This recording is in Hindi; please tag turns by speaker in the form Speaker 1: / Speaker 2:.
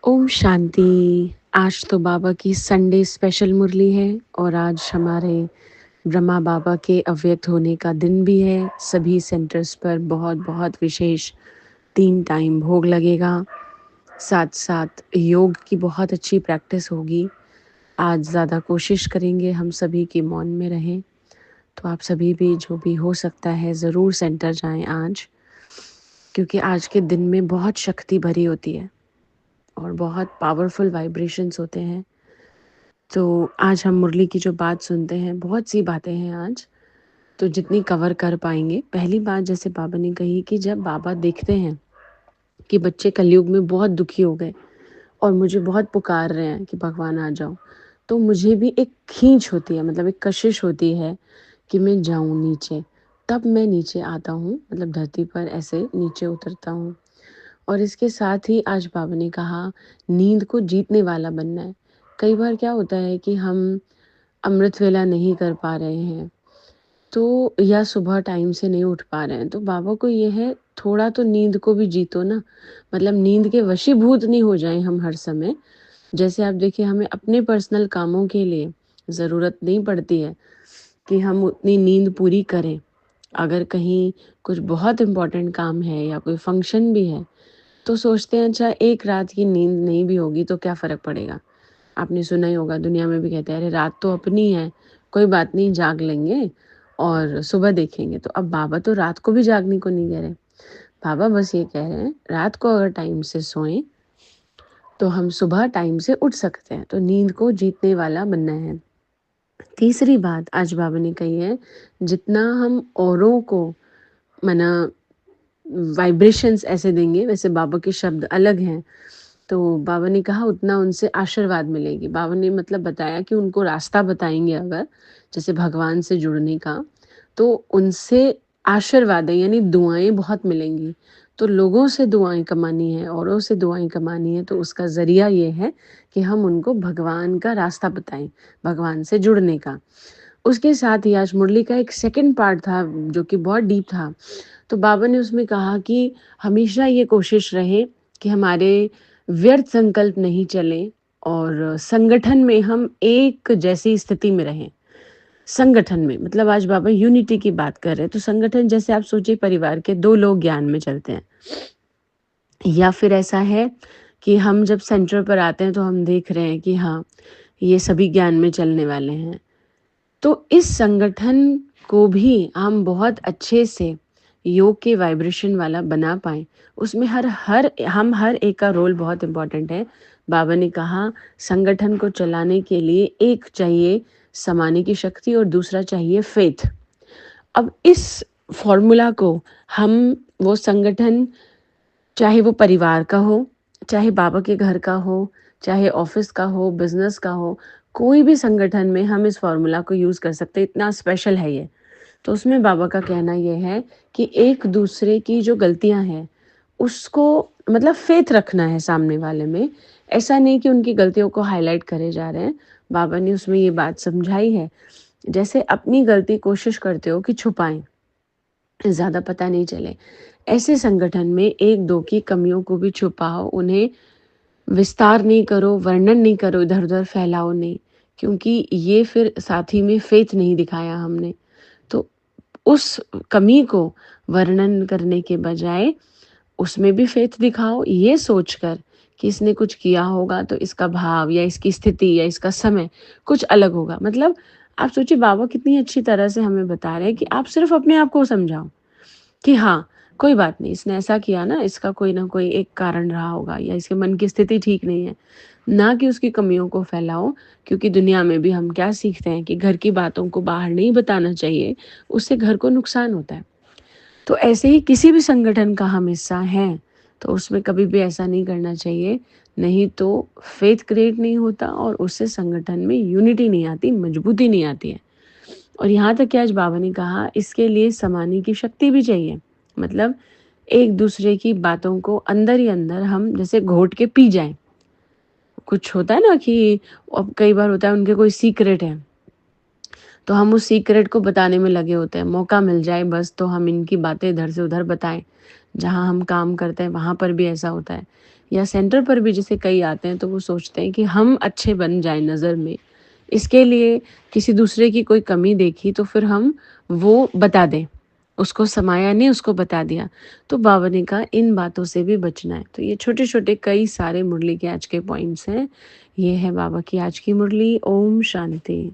Speaker 1: ओम शांति। आज तो बाबा की संडे स्पेशल मुरली है और आज हमारे ब्रह्मा बाबा के अव्यक्त होने का दिन भी है। सभी सेंटर्स पर बहुत बहुत विशेष 3 टाइम भोग लगेगा। साथ साथ योग की बहुत अच्छी प्रैक्टिस होगी। आज ज़्यादा कोशिश करेंगे हम सभी की मौन में रहें। तो आप सभी भी जो भी हो सकता है ज़रूर सेंटर जाएं आज, क्योंकि आज के दिन में बहुत शक्ति भरी होती है और बहुत पावरफुल वाइब्रेशंस होते हैं। तो आज हम मुरली की जो बात सुनते हैं, बहुत सी बातें हैं आज, तो जितनी कवर कर पाएंगे। पहली बात जैसे बाबा ने कही कि जब बाबा देखते हैं कि बच्चे कलयुग में बहुत दुखी हो गए और मुझे बहुत पुकार रहे हैं कि भगवान आ जाओ, तो मुझे भी एक खींच होती है, मतलब एक कशिश होती है कि मैं जाऊं नीचे। तब मैं नीचे आता हूँ, मतलब धरती पर ऐसे नीचे उतरता हूँ। और इसके साथ ही आज बाबा ने कहा, नींद को जीतने वाला बनना है। कई बार क्या होता है कि हम अमृत वेला नहीं कर पा रहे हैं, तो या सुबह टाइम से नहीं उठ पा रहे हैं, तो बाबा को ये है, थोड़ा तो नींद को भी जीतो ना। मतलब नींद के वशीभूत नहीं हो जाएं हम हर समय। जैसे आप देखिए, हमें अपने पर्सनल कामों के लिए ज़रूरत नहीं पड़ती है कि हम उतनी नींद पूरी करें। अगर कहीं कुछ बहुत इम्पोर्टेंट काम है या कोई फंक्शन भी है, तो सोचते हैं अच्छा एक रात की नींद नहीं भी होगी तो क्या फ़र्क पड़ेगा। आपने सुना ही होगा, दुनिया में भी कहते हैं अरे रात तो अपनी है, कोई बात नहीं, जाग लेंगे और सुबह देखेंगे। तो अब बाबा तो रात को भी जागने को नहीं कह रहे। बाबा बस ये कह रहे हैं, रात को अगर टाइम से सोएं तो हम सुबह टाइम से उठ सकते हैं। तो नींद को जीतने वाला बनना है। तीसरी बात आज बाबा ने कही है, जितना हम औरों को मना वाइब्रेशंस ऐसे देंगे, वैसे बाबा के शब्द अलग हैं, तो बाबा ने कहा उतना उनसे आशीर्वाद मिलेगी। बाबा ने मतलब बताया कि उनको रास्ता बताएंगे अगर, जैसे भगवान से जुड़ने का, तो उनसे आशीर्वाद है, यानी दुआएं बहुत मिलेंगी। तो लोगों से दुआएं कमानी है, औरों से दुआएं कमानी है, तो उसका ज़रिया ये है कि हम उनको भगवान का रास्ता बताएं, भगवान से जुड़ने का। उसके साथ ही आज मुरली का एक सेकंड पार्ट था जो कि बहुत डीप था। तो बाबा ने उसमें कहा कि हमेशा ये कोशिश रहे कि हमारे व्यर्थ संकल्प नहीं चले और संगठन में हम एक जैसी स्थिति में रहें। संगठन में मतलब आज बाबा यूनिटी की बात कर रहे हैं, तो संगठन जैसे आप सोचिए, परिवार के 2 लोग ज्ञान में चलते हैं, या फिर ऐसा है कि हम जब सेंटर पर आते हैं तो हम देख रहे हैं कि हाँ, ये सभी ज्ञान में चलने वाले हैं। तो इस संगठन को भी हम बहुत अच्छे से योग के वाइब्रेशन वाला बना पाएँ, उसमें हर एक का रोल बहुत इम्पोर्टेंट है। बाबा ने कहा संगठन को चलाने के लिए एक चाहिए समाने की शक्ति और दूसरा चाहिए फ़ेथ। अब इस फ़ॉर्मूला को हम, वो संगठन चाहे वो परिवार का हो, चाहे बाबा के घर का हो, चाहे ऑफ़िस का हो, बिज़नेस का हो, कोई भी संगठन में हम इस फ़ॉर्मूला को यूज़ कर सकते हैं, इतना स्पेशल है ये। तो उसमें बाबा का कहना ये है कि एक दूसरे की जो गलतियां हैं उसको, मतलब फेथ रखना है सामने वाले में। ऐसा नहीं कि उनकी गलतियों को हाईलाइट करे जा रहे हैं। बाबा ने उसमें ये बात समझाई है, जैसे अपनी गलती कोशिश करते हो कि छुपाएं, ज़्यादा पता नहीं चले, ऐसे संगठन में एक दो की कमियों को भी छुपाओ, उन्हें विस्तार नहीं करो, वर्णन नहीं करो, इधर उधर फैलाओ नहीं, क्योंकि ये फिर साथी में फेथ नहीं दिखाया हमने। तो उस कमी को वर्णन करने के बजाय उसमें भी फेथ दिखाओ, ये सोचकर कि इसने कुछ किया होगा तो इसका भाव या इसकी स्थिति या इसका समय कुछ अलग होगा। मतलब आप सोचिए, बाबा कितनी अच्छी तरह से हमें बता रहे हैं कि आप सिर्फ अपने आप को समझाओ कि हाँ, कोई बात नहीं, इसने ऐसा किया ना, इसका कोई ना कोई एक कारण रहा होगा या इसके मन की स्थिति ठीक नहीं है। ना कि उसकी कमियों को फैलाओ, क्योंकि दुनिया में भी हम क्या सीखते हैं कि घर की बातों को बाहर नहीं बताना चाहिए, उससे घर को नुकसान होता है। तो ऐसे ही किसी भी संगठन का हम हिस्सा हैं, तो उसमें कभी भी ऐसा नहीं करना चाहिए, नहीं तो फेथ क्रिएट नहीं होता और उससे संगठन में यूनिटी नहीं आती, मजबूती नहीं आती है। और यहाँ तक कि आज बाबा ने कहा इसके लिए समाने की शक्ति भी चाहिए। मतलब एक दूसरे की बातों को अंदर ही अंदर हम जैसे घोट के पी जाएं। कुछ होता है ना कि अब कई बार होता है उनके कोई सीक्रेट है, तो हम उस सीक्रेट को बताने में लगे होते हैं, मौका मिल जाए बस तो हम इनकी बातें इधर से उधर बताएं। जहाँ हम काम करते हैं वहाँ पर भी ऐसा होता है, या सेंटर पर भी जैसे कई आते हैं तो वो सोचते हैं कि हम अच्छे बन जाएँ नज़र में। इसके लिए किसी दूसरे की कोई कमी देखी तो फिर हम वो बता दें। उसको समाया नहीं, उसको बता दिया। तो बाबा ने कहा इन बातों से भी बचना है। तो ये छोटे-छोटे कई सारे मुरली के आज के पॉइंट्स हैं। ये है बाबा की आज की मुरली। ओम शांति।